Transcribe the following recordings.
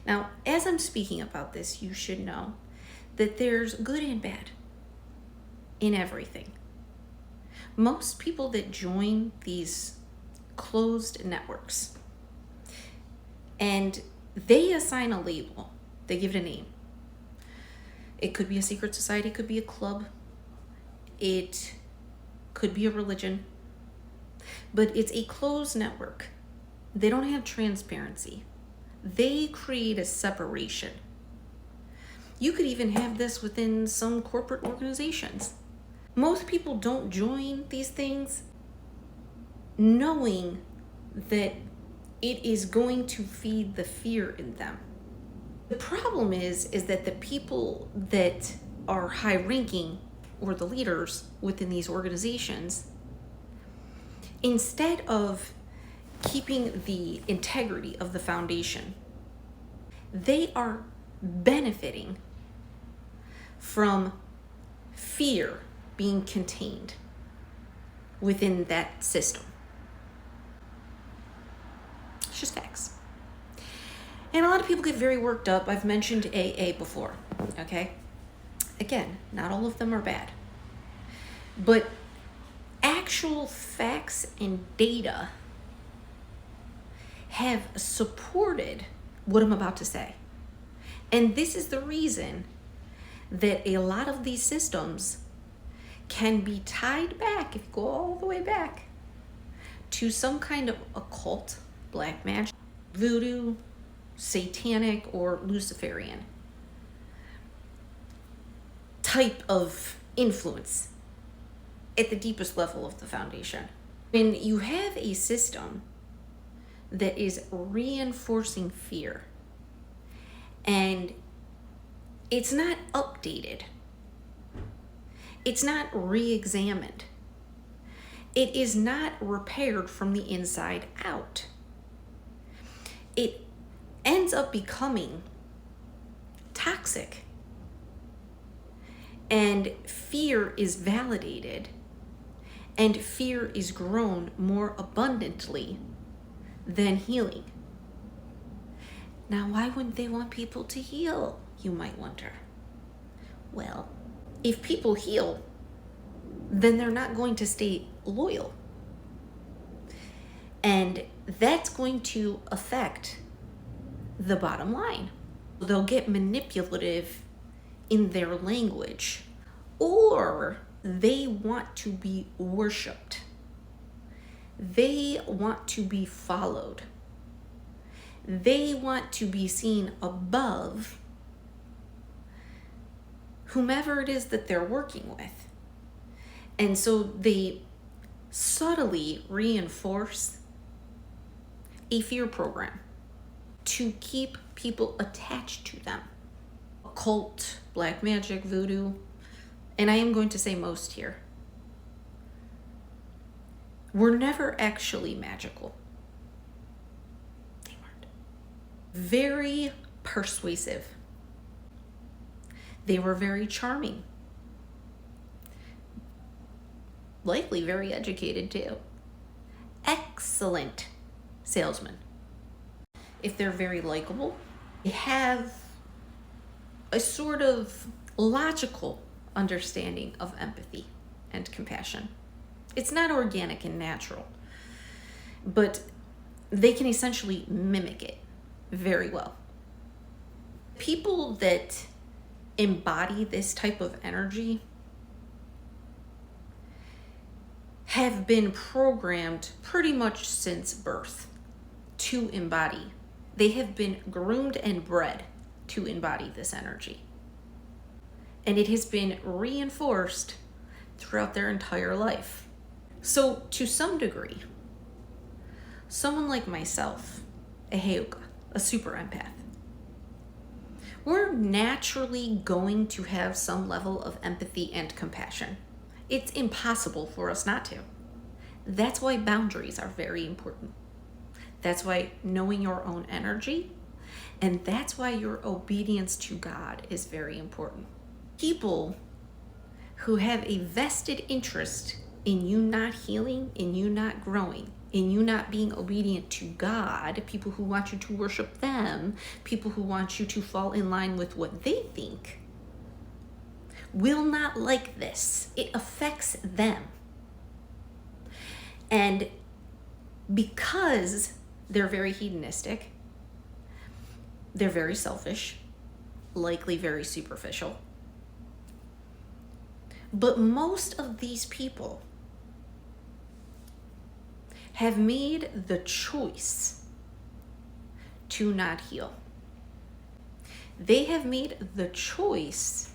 Now, as I'm speaking about this, you should know that there's good and bad in everything. Most people that join these closed networks and they assign a label, they give it a name. It could be a secret society, it could be a club, it could be a religion, but it's a closed network. They don't have transparency. They create a separation. You could even have this within some corporate organizations. Most people don't join these things knowing that it is going to feed the fear in them. The problem is that the people that are high ranking or the leaders within these organizations, instead of keeping the integrity of the foundation, they are benefiting from fear being contained within that system. It's just facts. And a lot of people get very worked up. I've mentioned AA before, okay? Again, not all of them are bad. But actual facts and data have supported what I'm about to say. And this is the reason that a lot of these systems can be tied back, if you go all the way back, to some kind of occult, black magic, voodoo, satanic, or Luciferian type of influence at the deepest level of the foundation. When you have a system that is reinforcing fear and it's not updated, it's not re-examined, it is not repaired from the inside out, it ends up becoming toxic. And fear is validated, and fear is grown more abundantly than healing. Now, why wouldn't they want people to heal, you might wonder? Well, if people heal, then they're not going to stay loyal. And that's going to affect the bottom line. They'll get manipulative in their language, or they want to be worshipped. They want to be followed. They want to be seen above whomever it is that they're working with. And so they subtly reinforce a fear program to keep people attached to them. Occult, black magic, voodoo, and I am going to say most here, were never actually magical. They weren't. Very persuasive. They were very charming. Likely very educated too. Excellent salesmen. If they're very likable, they have a sort of logical understanding of empathy and compassion. It's not organic and natural, but they can essentially mimic it very well. People that embody this type of energy have been programmed pretty much since birth to embody. They have been groomed and bred to embody this energy. And it has been reinforced throughout their entire life. So to some degree, someone like myself, a Heyoka, a super empath, we're naturally going to have some level of empathy and compassion. It's impossible for us not to. That's why boundaries are very important. That's why knowing your own energy, and that's why your obedience to God is very important. People who have a vested interest in you not healing, in you not growing, in you not being obedient to God, people who want you to worship them, people who want you to fall in line with what they think, will not like this. It affects them. And because they're very hedonistic, they're very selfish, likely very superficial. But most of these people have made the choice to not heal. They have made the choice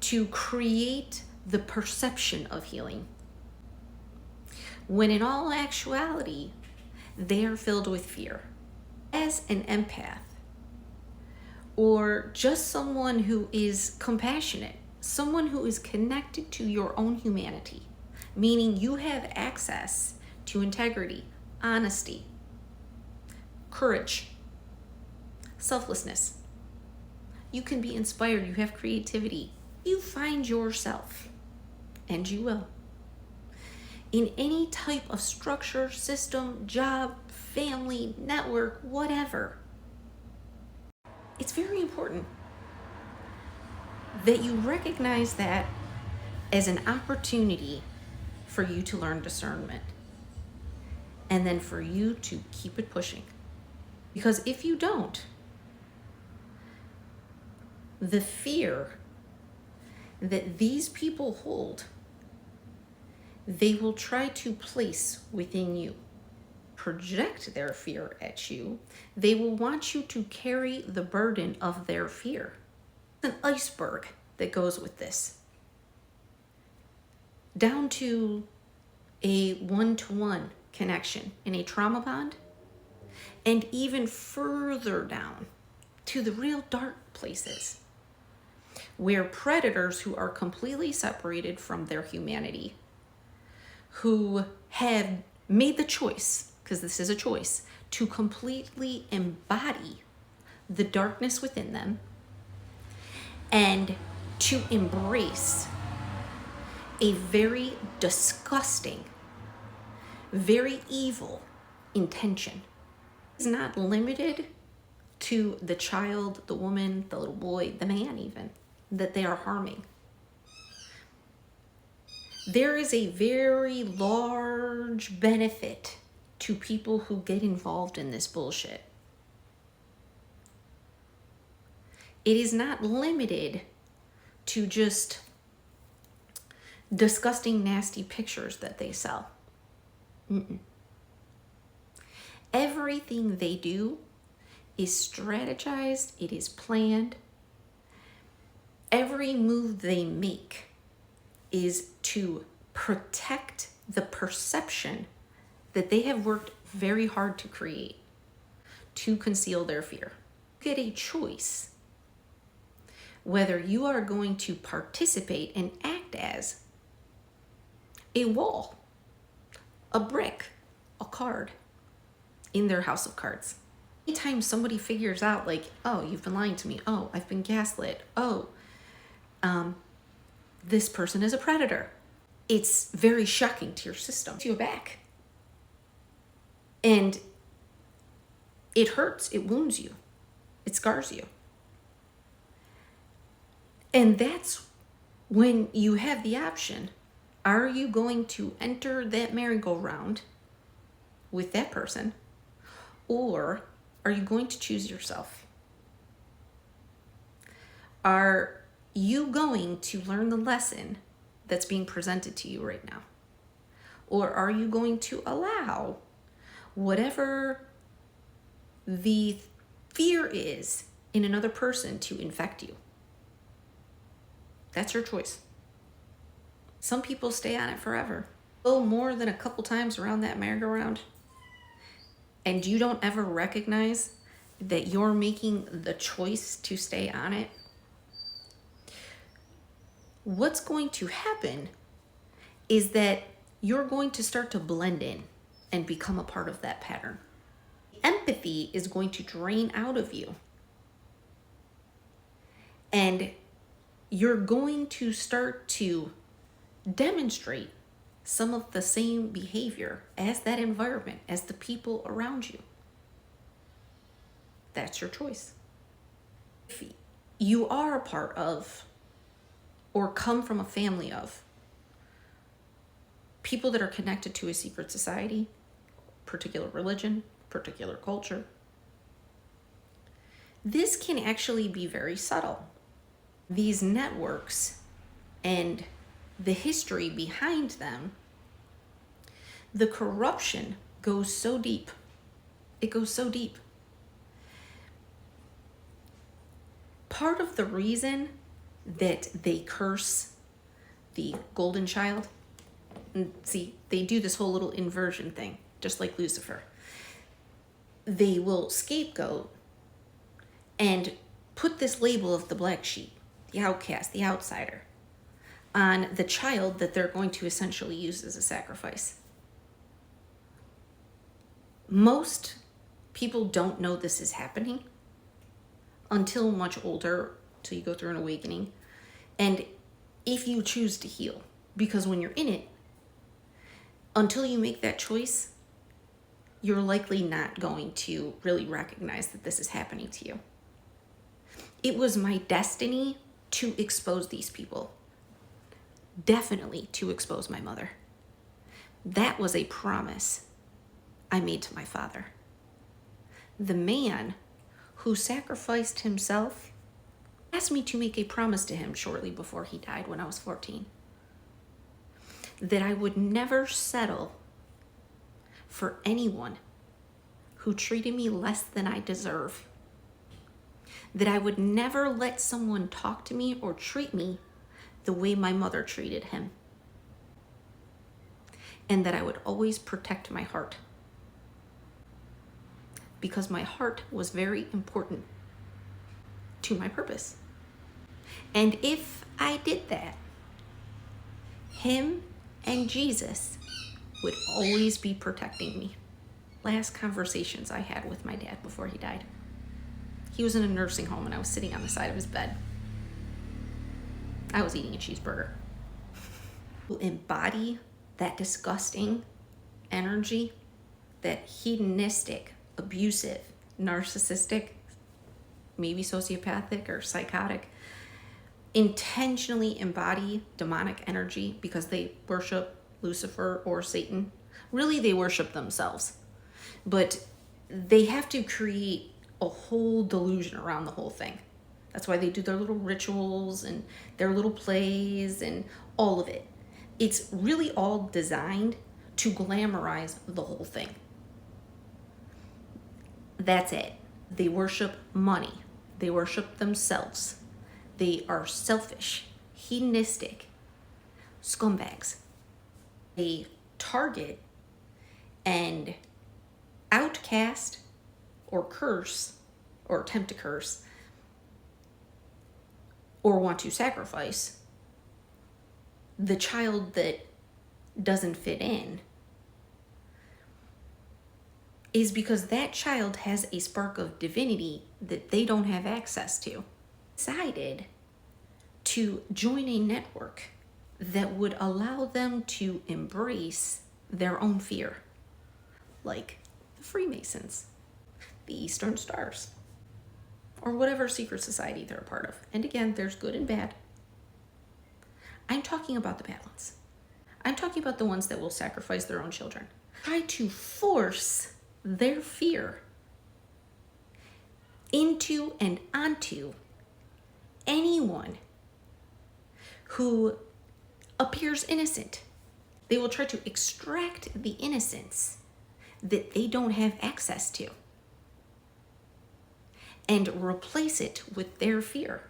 to create the perception of healing, when in all actuality, they are filled with fear. As an empath, or just someone who is compassionate, someone who is connected to your own humanity, meaning you have access to integrity, honesty, courage, selflessness. You can be inspired, you have creativity. You find yourself, and you will, in any type of structure, system, job, family, network, whatever. It's very important that you recognize that as an opportunity for you to learn discernment, and then for you to keep it pushing. Because if you don't, the fear that these people hold, they will try to place within you, project their fear at you. They will want you to carry the burden of their fear. An iceberg that goes with this, down to a one-to-one connection in a trauma bond, and even further down to the real dark places where predators who are completely separated from their humanity, who have made the choice, because this is a choice, to completely embody the darkness within them and to embrace a very disgusting, very evil intention. It's not limited to the child, the woman, the little boy, the man even, that they are harming. There is a very large benefit to people who get involved in this bullshit. It is not limited to just disgusting, nasty pictures that they sell. Everything they do is strategized, it is planned. Every move they make is to protect the perception that they have worked very hard to create, to conceal their fear. You get a choice whether you are going to participate and act as a wall, a brick, a card in their house of cards. Anytime somebody figures out, like, oh, you've been lying to me, oh, I've been gaslit, oh, this person is a predator, it's very shocking to your system, to your back. And it hurts, it wounds you, it scars you. And that's when you have the option. Are you going to enter that merry-go-round with that person, or are you going to choose yourself? Are you going to learn the lesson that's being presented to you right now? Or are you going to allow whatever the fear is in another person to infect you? That's your choice. Some people stay on it forever. Go more than a couple times around that merry-go-round, and you don't ever recognize that you're making the choice to stay on it. What's going to happen is that you're going to start to blend in and become a part of that pattern. Empathy is going to drain out of you. And you're going to start to demonstrate some of the same behavior as that environment, as the people around you. That's your choice. If you are a part of or come from a family of people that are connected to a secret society, particular religion, particular culture, this can actually be very subtle. These networks and the history behind them, the corruption goes so deep. It goes so deep. Part of the reason that they curse the golden child, and see, they do this whole little inversion thing, just like Lucifer. They will scapegoat and put this label of the black sheep, the outcast, the outsider, on the child that they're going to essentially use as a sacrifice. Most people don't know this is happening until much older, till you go through an awakening. And if you choose to heal, because when you're in it, until you make that choice, you're likely not going to really recognize that this is happening to you. It was my destiny to expose these people. Definitely to expose my mother. That was a promise I made to my father. The man who sacrificed himself asked me to make a promise to him shortly before he died when I was 14. That I would never settle for anyone who treated me less than I deserve. That I would never let someone talk to me or treat me the way my mother treated him. And that I would always protect my heart. Because my heart was very important to my purpose. And if I did that, him and Jesus would always be protecting me. Last conversations I had with my dad before he died. He was in a nursing home and I was sitting on the side of his bed. I was eating a cheeseburger. To embody that disgusting energy, that hedonistic, abusive, narcissistic, maybe sociopathic or psychotic, intentionally embody demonic energy because they worship Lucifer or Satan. Really, they worship themselves. But they have to create a whole delusion around the whole thing. That's why they do their little rituals and their little plays and all of it. It's really all designed to glamorize the whole thing. That's it. They worship money. They worship themselves. They are selfish, hedonistic scumbags. They target and outcast or curse or attempt to curse or want to sacrifice the child that doesn't fit in is because that child has a spark of divinity that they don't have access to. Decided to join a network that would allow them to embrace their own fear, like the Freemasons, the Eastern Stars, or whatever secret society they're a part of. And again, there's good and bad. I'm talking about the bad ones. I'm talking about the ones that will sacrifice their own children. Try to force their fear into and onto anyone who appears innocent. They will try to extract the innocence that they don't have access to and replace it with their fear.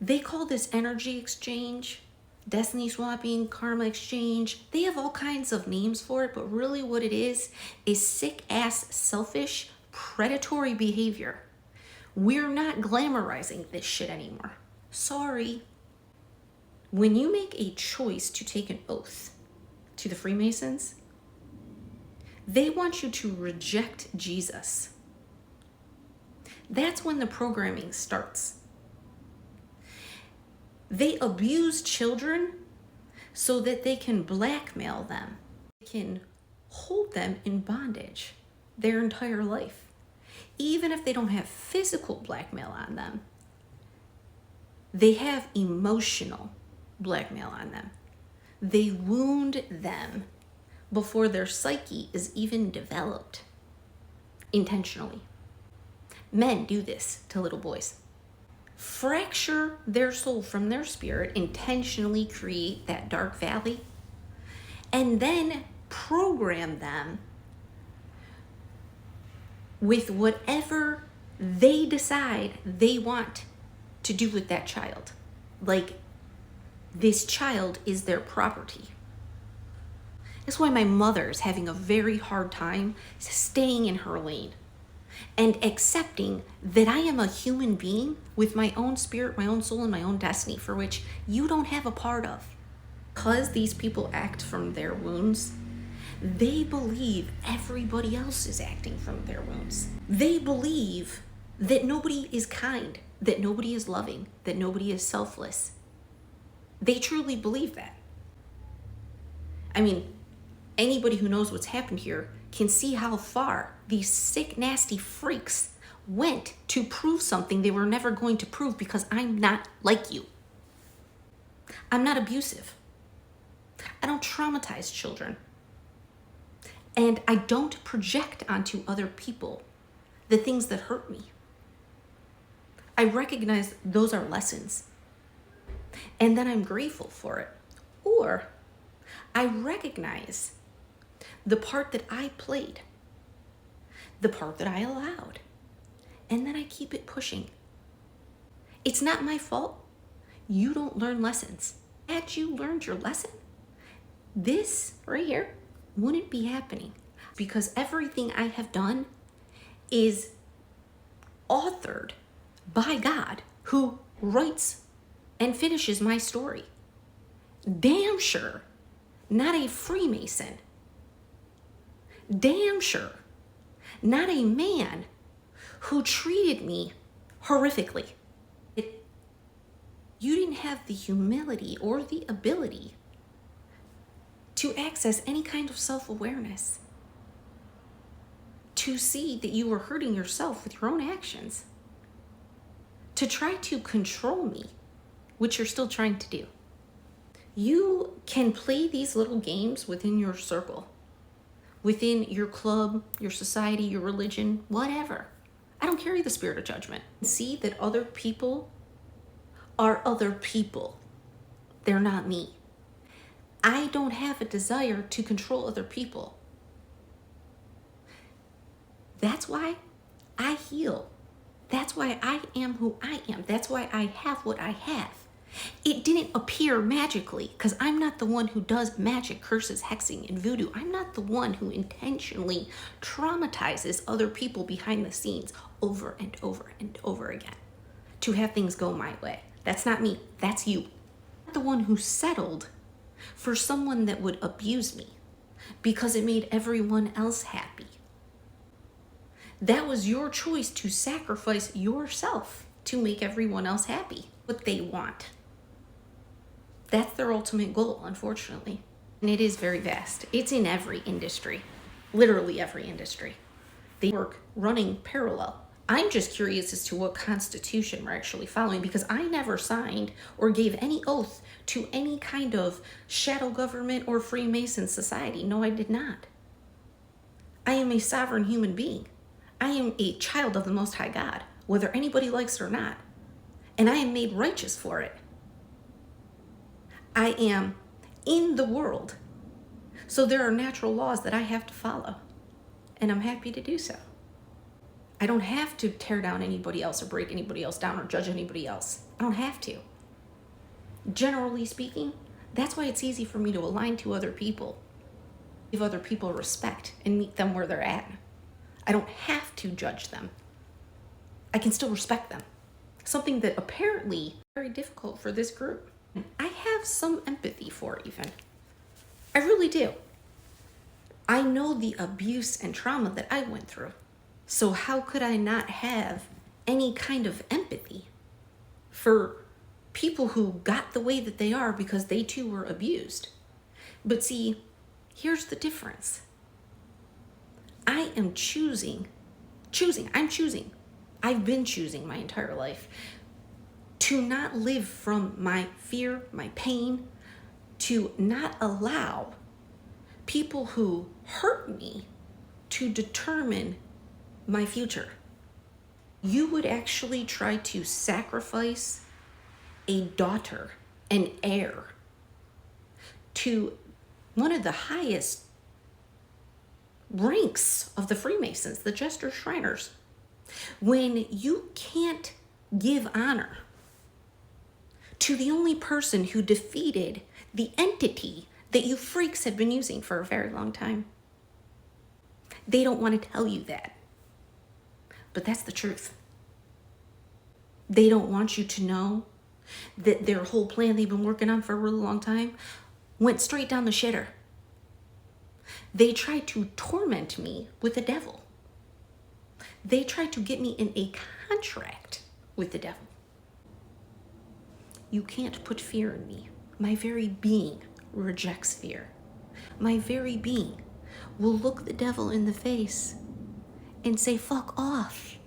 They call this energy exchange, destiny swapping, karma exchange. They have all kinds of names for it, but really what it is sick-ass, selfish, predatory behavior. We're not glamorizing this shit anymore. Sorry. When you make a choice to take an oath to the Freemasons, they want you to reject Jesus. That's when the programming starts. They abuse children so that they can blackmail them. They can hold them in bondage their entire life. Even if they don't have physical blackmail on them, they have emotional blackmail on them. They wound them before their psyche is even developed intentionally. Men do this to little boys. Fracture their soul from their spirit, intentionally create that dark valley, and then program them with whatever they decide they want to do with that child. Like, this child is their property. That's why my mother is having a very hard time staying in her lane and accepting that I am a human being with my own spirit, my own soul, and my own destiny, for which you don't have a part of. Because these people act from their wounds, they believe everybody else is acting from their wounds. They believe that nobody is kind, that nobody is loving, that nobody is selfless. They truly believe that. I mean, anybody who knows what's happened here can see how far these sick, nasty freaks went to prove something they were never going to prove, because I'm not like you. I'm not abusive. I don't traumatize children. And I don't project onto other people the things that hurt me. I recognize those are lessons, and then I'm grateful for it. Or I recognize the part that I played, the part that I allowed, and then I keep it pushing. It's not my fault you don't learn lessons. Had you learned your lesson, this right here wouldn't be happening, because everything I have done is authored by God, who writes and finishes my story. Damn sure not a Freemason. Damn sure not a man who treated me horrifically. You didn't have the humility or the ability to access any kind of self-awareness, to see that you were hurting yourself with your own actions, to try to control me, which you're still trying to do. You can play these little games within your circle, within your club, your society, your religion, whatever. I don't carry the spirit of judgment. See that other people are other people. They're not me. I don't have a desire to control other people. That's why I heal. That's why I am who I am. That's why I have what I have. It didn't appear magically, because I'm not the one who does magic, curses, hexing, and voodoo. I'm not the one who intentionally traumatizes other people behind the scenes over and over and over again to have things go my way. That's not me. That's you. I'm not the one who settled for someone that would abuse me because it made everyone else happy. That was your choice to sacrifice yourself to make everyone else happy. What they want. That's their ultimate goal, unfortunately. And it is very vast. It's in every industry, literally every industry. They work running parallel. I'm just curious as to what constitution we're actually following, because I never signed or gave any oath to any kind of shadow government or Freemason society. No, I did not. I am a sovereign human being. I am a child of the Most High God, whether anybody likes it or not. And I am made righteous for it. I am in the world. So there are natural laws that I have to follow. And I'm happy to do so. I don't have to tear down anybody else or break anybody else down or judge anybody else. I don't have to. Generally speaking, that's why it's easy for me to align to other people, give other people respect, and meet them where they're at. I don't have to judge them. I can still respect them. Something that apparently is very difficult for this group. I have some empathy for even. I really do. I know the abuse and trauma that I went through. So how could I not have any kind of empathy for people who got the way that they are because they too were abused. But see, here's the difference. I am choosing. I've been choosing my entire life to not live from my fear, my pain, to not allow people who hurt me to determine my future. You would actually try to sacrifice a daughter, an heir, to one of the highest ranks of the Freemasons, the Jester Shriners, when you can't give honor to the only person who defeated the entity that you freaks have been using for a very long time. They don't want to tell you that, but that's the truth. They don't want you to know that their whole plan they've been working on for a really long time went straight down the shitter. They tried to torment me with the devil. They tried to get me in a contract with the devil. You can't put fear in me. My very being rejects fear. My very being will look the devil in the face and say, fuck off.